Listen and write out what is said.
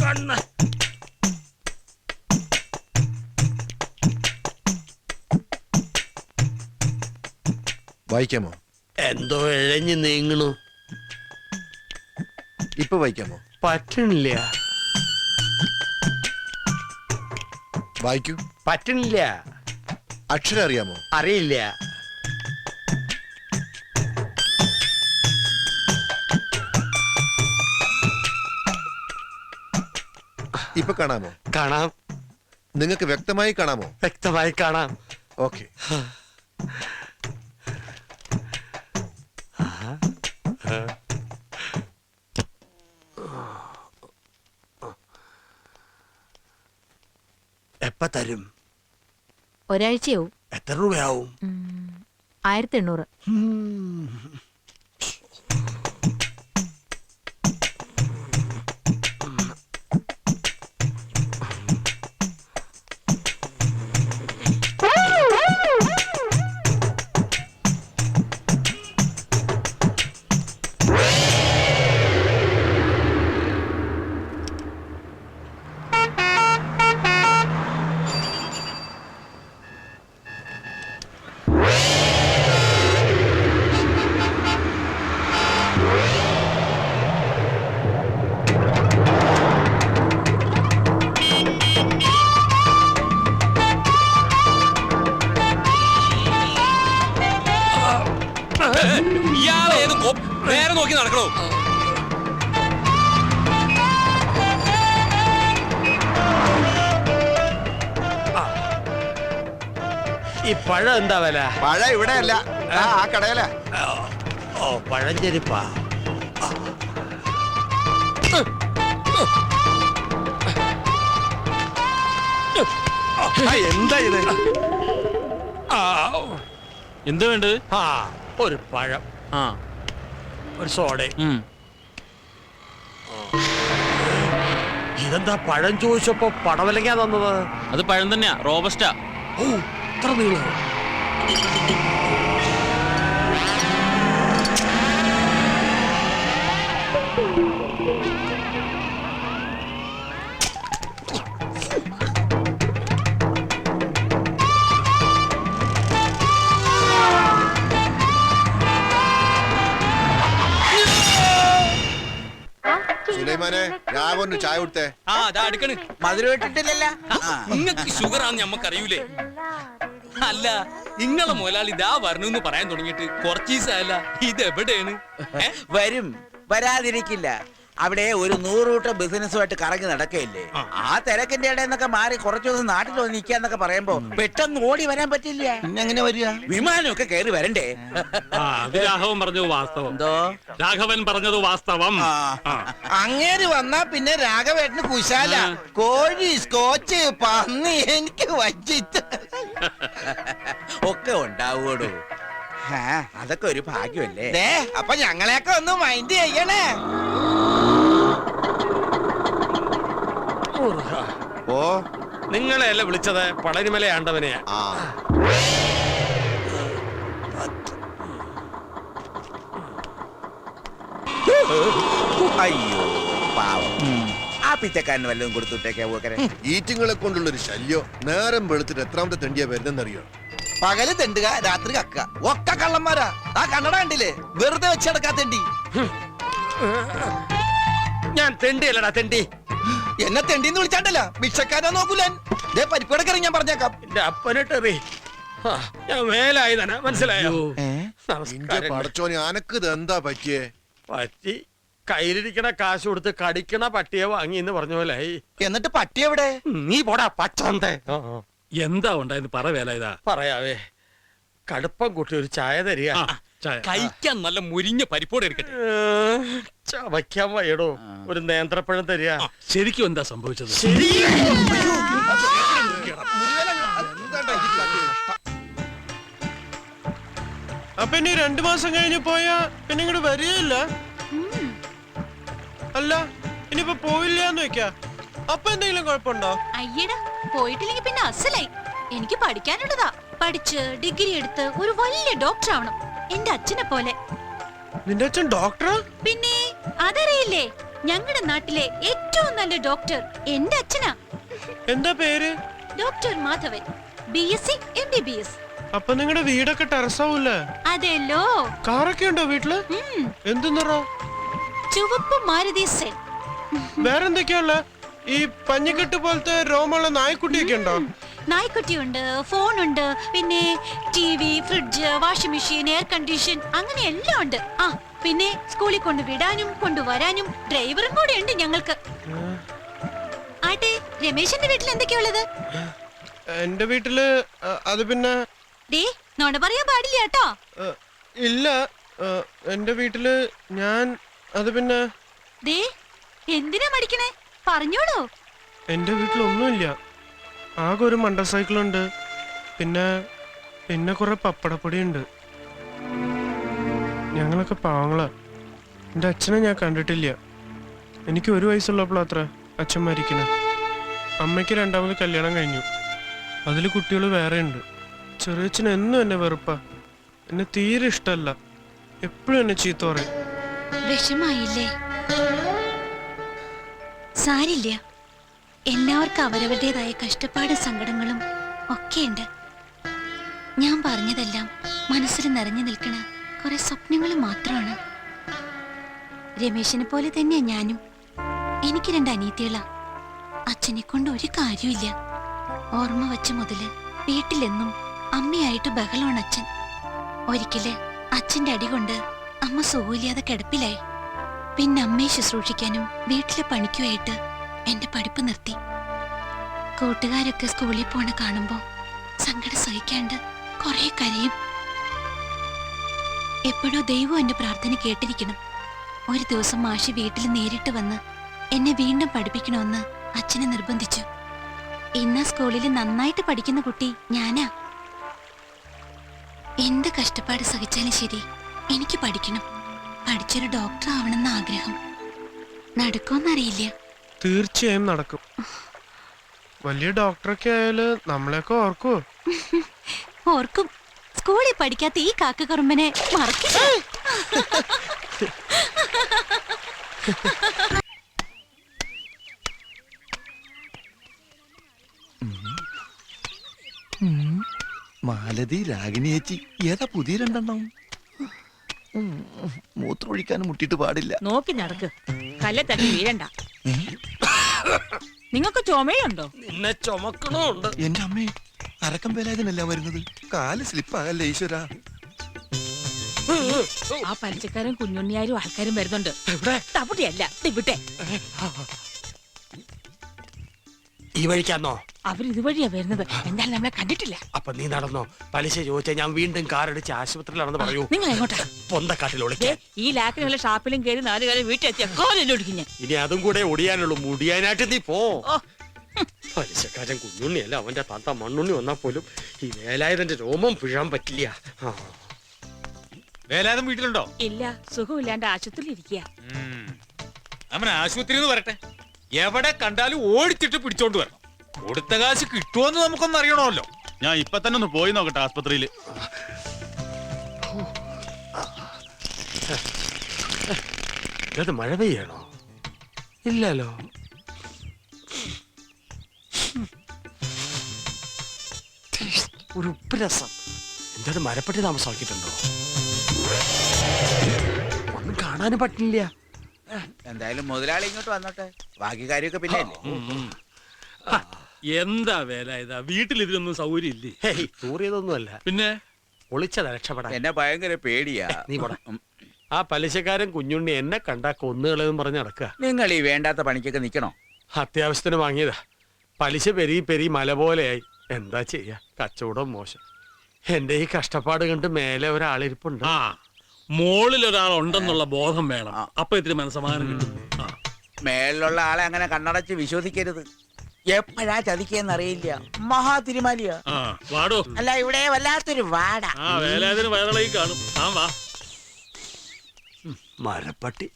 കണ്ണ് വായിക്കാമോ? എന്തോ ഇഴഞ്ഞു നീങ്ങണു. ഇപ്പൊ വായിക്കാമോ? പറ്റണില്ല. വായിക്കൂ. പറ്റണില്ല. അക്ഷരം അറിയാമോ? അറിയില്ല. ഇപ്പൊ കാണാമോ? കാണാം. നിങ്ങൾക്ക് വ്യക്തമായി കാണാമോ? വ്യക്തമായി കാണാം. ഓക്കെ. എപ്പ തരും? ഒരാഴ്ചയാവും. എത്ര രൂപയാവും? 1800. നേരെ നോക്കി നടക്കണോ? ഈ പഴം എന്താ വില? പഴം ഇവിടെ അല്ല, ആ കടയില. ഓ, പഴഞ്ചെരിപ്പാ. എന്താ ഇത്? എന്ത് വേണ്ടത്? ആ, ഒരു പഴം, ഒരു സോഡ. ഇതെന്താ പഴം ചോദിച്ചപ്പോ പടവലങ്ങാ തന്നത്? അത് പഴം തന്നെയാ, റോബസ്റ്റാ. ഓ, ഇത്ര നീളം. സുലൈമാനെ, രാഘവന് ചായ കൊടുത്തേ. മധുരം ഇട്ടിട്ടില്ലല്ലോ. നിങ്ങക്ക് ഷുഗർ ആണെന്ന് ഞമ്മക്കറിയൂലേ? അല്ല, ഇങ്ങളെ മുതലാളി ഇതാ വരണമെന്ന് പറയാൻ തുടങ്ങിയിട്ട് കുറച്ച് ദിവസമല്ല. ഇത് എവിടെയാണ്? വരും, വരാതിരിക്കില്ല. അവിടെ ഒരു 100 കൂട്ടം ബിസിനസ്സുമായിട്ട് കറങ്ങി നടക്കയില്ലേ? ആ തിരക്കിന്റെ ഇടയിൽ മാറി കുറച്ചു ദിവസം നാട്ടിൽ വന്ന് നിൽക്കാന്നൊക്കെ പറയുമ്പോ പെട്ടെന്ന് ഓടി വരാൻ പറ്റില്ല. എങ്ങനെ വരിക? വിമാനമൊക്കെ കയറി വരണ്ടേ? രാഘവൻ പറഞ്ഞത് വാസ്തവം. എന്തോ രാഘവൻ പറഞ്ഞത് വാസ്തവം. അങ്ങേര് വന്നാ പിന്നെ രാഘവേട്ടന് കുശാല. കോഴി, സ്കോച്ച്, പന്നി എനിക്ക് വച്ചിട്ട് ഒക്കെ ഉണ്ടാവൂടോ. അതൊക്കെ ഒരു ഭാഗ്യമല്ലേ. അപ്പൊ ഞങ്ങളെയൊക്കെ ഒന്ന് മൈൻഡ് ചെയ്യണേ. ഓ, നിങ്ങളെയല്ല വിളിച്ചത്, പളനിമല ആണ്ടവനെയാ. അയ്യോ പാവം, ആ പിച്ചക്കാരന് വല്ലതും കൊടുത്തുട്ടേക്കാ പോക്കരെ. ഈറ്റിങ്ങളെ കൊണ്ടുള്ളൊരു ശല്യം. നേരം വെളുത്തിട്ട് എത്രാമത്തെ തെണ്ടിയാ വരുന്നെന്നറിയോ? പകല് തെണ്ടുക, രാത്രി കക്ക, ഒക്കെ കള്ളന്മാരാ. ആ കണ്ണട കണ്ടില്ലേ, വെറുതെ വെച്ചെടുക്കാ തെണ്ടി. ഞാൻ തെണ്ടിയല്ലടാ തെണ്ടി. എന്നെ തെണ്ടിന്ന് വിളിച്ചാണ്ടല്ല, ഭിക്ഷക്കാരാ നോക്കൂല. പരിപ്പടക്കറി ഞാൻ പറഞ്ഞേക്കാം. എന്റെ അപ്പനിട്ടെറി. ഞാൻ മേലായി തന്നെ, മനസ്സിലായോ? പടച്ചോനെ, അനക്ക് ഇത് എന്താ പറ്റിയേ? പറ്റി കയ്യിലിരിക്കണ കാശ് കൊടുത്ത് കടിക്കണ പട്ടിയെ വാങ്ങി എന്ന് പറഞ്ഞ പോലായി. എന്നിട്ട് പട്ടി എവിടെ? നീ പോടാ പച്ചാന്തേ. എന്താ ഉണ്ടായെന്ന് പറ വേല. ഇതാ പറയാവേ, കടുപ്പം കൂട്ടി ഒരു ചായ തരിക. കഴിക്കാൻ നല്ല മുരിഞ്ഞ പരിപ്പോടെ ഇരിക്കട്ടെ. ചവയ്ക്കാൻ വയ്യടോ, ഒരു നേന്ത്രപ്പഴം തരിക. ശരിക്കും എന്താ സംഭവിച്ചത്? അപ്പൊ ഇനി 2 മാസം കഴിഞ്ഞ് പോയാ പിന്നെ ഇങ്ങോട്ട് വരികയില്ല. അല്ല, ഇനിയിപ്പോ പോയില്ലാന്ന് വെക്കാ, അപ്പൊ എന്തെങ്കിലും കുഴപ്പമുണ്ടോ? അയ്യടാ, പോയിട്ടില്ലെങ്കിൽ പിന്നെ അസലായി. എനിക്ക് പഠിക്കാനുള്ളതാ. പഠിച്ച് ഡിഗ്രി എടുത്ത് ഒരു വലിയ ഡോക്ടർ ആവണം, എന്റെ അച്ഛനെ പോലെ. നിന്റെ അച്ഛൻ ഡോക്ടറാ? പിന്നെ അതറിയില്ലേ, ഞങ്ങളുടെ നാട്ടിലെ ഏറ്റവും നല്ല ഡോക്ടർ എന്റെ അച്ഛനാ. എന്താ പേര്? Doctor Madhavan, BSc MBBS. അപ്പൊ നിങ്ങളുടെ വീടൊക്കെ ടെറസാവൂല്ലേ? അതെല്ലോ. കാറൊക്കെ ഉണ്ടോ വീട്ടില്? എന്ത് നിറ? ചുവപ്പ് മാരുതി സെൻ. വേറെന്തൊക്കെയുള്ള? ഈ പഞ്ഞിക്കെട്ട് പോലത്തെ രോമുള്ള നായ്ക്കുട്ടിയൊക്കെ ഉണ്ടോ? നായ്ക്കുട്ടിയുണ്ട്, ഫോണുണ്ട്, പിന്നെ TV, fridge, washing machine, air condition, അങ്ങനെ എല്ലാം ഉണ്ട്. ആ പിന്നെ സ്കൂളിൽ കൊണ്ടുവിടാനും കൊണ്ടുവരാനും ഡ്രൈവറും കൂടെ ഉണ്ട് ഞങ്ങൾക്ക്. ആട്ടെ, രമേശന്റെ വീട്ടിൽ എന്തൊക്കെയുള്ളത്? എന്റെ വീട്ടില് അത് പിന്നെ ഡേ നോണ പറയാൻ പാടില്ല കേട്ടോ. ഇല്ല. എന്റെ വീട്ടില് ഞാൻ അത് പിന്നെ ദേ എന്തിനാ മടിക്കണേ, പറഞ്ഞോളൂ. എന്റെ വീട്ടിലൊന്നുമില്ല. ആകെ ഒരു മണ്ടർ സൈക്കിളുണ്ട്, പിന്നെ പിന്നെ കുറെ പപ്പടപ്പൊടിയുണ്ട്. ഞങ്ങളൊക്കെ പാവങ്ങളാ. എന്റെ അച്ഛനെ ഞാൻ കണ്ടിട്ടില്ല. എനിക്ക് 1 വയസ്സുള്ളപ്പോഴത്ര അച്ഛൻ മരിക്കണേ. അമ്മയ്ക്ക് 2ാമത് കല്യാണം കഴിഞ്ഞു. അതിൽ കുട്ടികൾ വേറെ ഉണ്ട്. ചെറിയച്ഛൻ എന്നും എന്നെ വെറുപ്പാ. എന്നെ തീരെ ഇഷ്ടമല്ല. എപ്പോഴും എന്നെ ചീത്ത പറയും. വിഷമായില്ലേ? സാരില്ല, എല്ലാവർക്കും അവരവരുടേതായ കഷ്ടപ്പാടും സങ്കടങ്ങളും ഒക്കെയുണ്ട്. ഞാൻ പറഞ്ഞതെല്ലാം മനസ്സിൽ നിറഞ്ഞു നിൽക്കണ കുറെ സ്വപ്നങ്ങൾ മാത്രമാണ്. രമേശിനെ പോലെ തന്നെയാ ഞാനും. എനിക്ക് 2 അനിയത്തികളാ. അച്ഛനെ കൊണ്ട് ഒരു കാര്യമില്ല. ഓർമ്മ വച്ച മുതല് വീട്ടിലെന്നും അമ്മയായിട്ട് ബഹളമാണ് അച്ഛൻ. ഒരിക്കല് അച്ഛന്റെ അടി കൊണ്ട് അമ്മ സുഖമില്ലാതെ കിടപ്പിലായി. പിന്നെ അമ്മയെ ശുശ്രൂഷിക്കാനും വീട്ടിലെ പണിക്കുമായിട്ട് എന്റെ പഠിപ്പ് നിർത്തി. കൂട്ടുകാരൊക്കെ സ്കൂളിൽ പോണ കാണുമ്പോ സങ്കടം സഹിക്കാണ്ട് കുറെ കരയും. എപ്പോഴോ ദൈവം എന്റെ പ്രാർത്ഥന കേട്ടിരിക്കണം. ഒരു ദിവസം മാഷി വീട്ടിൽ നേരിട്ട് വന്ന് എന്നെ വീണ്ടും പഠിപ്പിക്കണമെന്ന് അച്ഛനെ നിർബന്ധിച്ചു. ഇന്ന് സ്കൂളിൽ നന്നായിട്ട് പഠിക്കുന്ന കുട്ടി ഞാനാ. എന്ത് കഷ്ടപ്പാട് സഹിച്ചാലും ശരി, എനിക്ക് പഠിക്കണം. പഠിച്ചൊരു ഡോക്ടർ ആവണമെന്ന ആഗ്രഹം. നടക്കുമെന്നറിയില്ല. തീർച്ചയായും നടക്കും. വലിയ ഡോക്ടറൊക്കെ ആയാല് നമ്മളെയൊക്കെ ഓർക്കുവോ? ഓർക്കും. സ്കൂളിൽ പഠിക്കാത്ത ഈ കാക്കകറുമ്പനെ മറക്കില്ല. മാലതി, രാഗിണി ചേച്ചി, ഏതാ പുതിയ 2 മൂത്രമൊഴിക്കാനും മുട്ടിട്ട് പാടില്ല. നോക്കി നടക്ക്, കല്ലെ തട്ടി വീഴണ്ട. നിങ്ങൾക്ക് ചുമയുണ്ടോ? നിന്നെ ചുമക്കണുണ്ട്. എന്റെ അമ്മേ, അരക്കം വേലായതിനല്ല വരുന്നത്. കാല് സ്ലിപ്പാകല്ലേ ഈശ്വര. ആ പലിശക്കാരൻ കുഞ്ഞുണ്ണിയാരും ആൾക്കാരും വരുന്നുണ്ട്. തപ്പുട്ടിയല്ല, ഇവിടെ ഈ വഴിക്കാന്നോ? അവരിതുവഴിയാ വരുന്നത്. എന്തായാലും നമ്മളെ കണ്ടിട്ടില്ല. അപ്പൊ നീ നടന്നോ? പലിശ ചോദിച്ചാൽ ഞാൻ വീണ്ടും കാറടിച്ച് ആശുപത്രിയിലാണെന്ന് പറയൂ. നിങ്ങൾ എങ്ങോട്ടാ? പൊന്തക്കാട്ടിൽ ഒളിക്കാൻ. ഈ ലാക്കിനുള്ള ഷാപ്പിലും കയറി 4 കാലം വീട്ടിലെത്തിയ കോലൊടിക്കും ഞാൻ. ഇനി അതും കൂടെ ഒടിയാനുള്ളൂ. മുടിയാനായിട്ട് നീ പോ. പലിശക്കാരൻ കുഞ്ഞുണ്ണിയല്ല, അവന്റെ താത്ത മണ്ണുണ്ണി വന്നാ പോലും ഈ വേലായുധന്റെ രോമം പിഴാൻ പറ്റില്ല. വേലായുധം വീട്ടിലുണ്ടോ? ഇല്ല, സുഖമില്ലാണ്ട് ആശുപത്രിയിൽ ഇരിക്കുക. അവൻ ആശുപത്രിയിൽ വരട്ടെ. എവിടെ കണ്ടാലും ഓടിച്ചിട്ട് പിടിച്ചോണ്ട് വരണം. കൊടുത്ത കാശ് കിട്ടുമോന്ന് നമുക്കൊന്നും അറിയണമല്ലോ. ഞാൻ ഇപ്പൊ തന്നെ ഒന്ന് പോയി നോക്കട്ടെ ആസ്പത്രിയില്. ഇത് മഴ പെയ്യണോ? ഇല്ലല്ലോ. ഒരു ഉപ്പുരസം. എന്താ മരപ്പെട്ടി താമസമാക്കിയിട്ടുണ്ടോ? ഒന്നും കാണാനും പറ്റില്ല. എന്തായാലും മുതലാളി ഇങ്ങോട്ട് വന്നോട്ടെ. ബാക്കി കാര്യമൊക്കെ പിന്നെ എന്താ വേല ഇതാ? വീട്ടിൽ ഇതിനൊന്നും സൗകര്യം ഇല്ലേ? ഹേയ്, തൂറിയതൊന്നുമല്ല. പിന്നെ ഒളിച്ചതാ രക്ഷപ്പെടാൻ. എന്നെ ഭയങ്കര പേടിയാ. നീ പോടാ. ആ പലിശക്കാരൻ കുഞ്ഞുണ്ണി എന്നെ കണ്ടാ കൊന്നുകളെന്ന് പറഞ്ഞ് നടക്കുക. നിങ്ങൾ ഈ വേണ്ടാത്ത പണിക്കൊക്കെ നിക്കണോ? അത്യാവശ്യത്തിന് വാങ്ങിയതാ. പലിശ പെരി മല പോലെയായി. എന്താ ചെയ്യാ, കച്ചവടം മോശം. എന്റെ ഈ കഷ്ടപ്പാട് കണ്ട് മേലെ ഒരാളിരിപ്പുണ്ട്. ആ, മോളിൽ ഒരാളുണ്ടെന്നുള്ള ബോധം വേണം. അപ്പൊ ഇത്തിരി മനസ്സമാധാനം കിട്ടും. മേലുള്ള ആളെ അങ്ങനെ കണ്ണടച്ച് വിശ്വസിക്കരുത്. എപ്പോഴാ ചതിക്കെന്നറിയില്ല. മഹാതിരുമാലിയാ. വാടോ. അല്ല, ഇവിടെ വല്ലാത്തൊരു വാട. ആ വേലാതിന് വയറിളകി കാണും. ആ വാ. മരപ്പട്ടി.